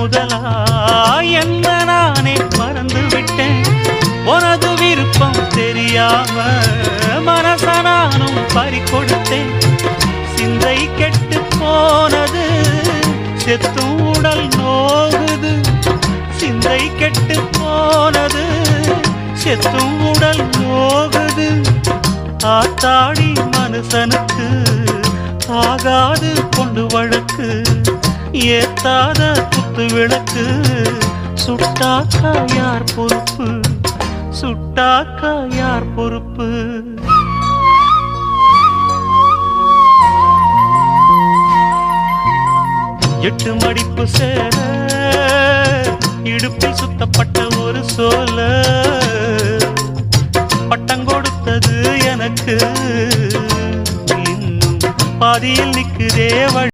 முதலா என்ன நானே மறந்து விட்டேன். உனது விருப்பம் தெரியாம மனச நானும் பறிகொடுத்தேன். சிந்தை கெட்டு போனது செத்தும் உடல் நோகுது. சிந்தை கெட்டு போனது செத்தும் உடல் நோகுது. ஆத்தாடி மனுஷனுக்கு ஆகாது கொண்டு வழக்கு. ஏத்தாத குத்து விளக்கு சுட்டாக்கா யார் பொறுப்பு? சுட்டாக்கா யார் பொறுப்பு? எட்டு மடிப்பு சேர இடுப்பில் சுத்தப்பட்ட ஒரு சோல பட்டம் கொடுத்தது எனக்கு. இன்னும் பாதியில் நிற்குதே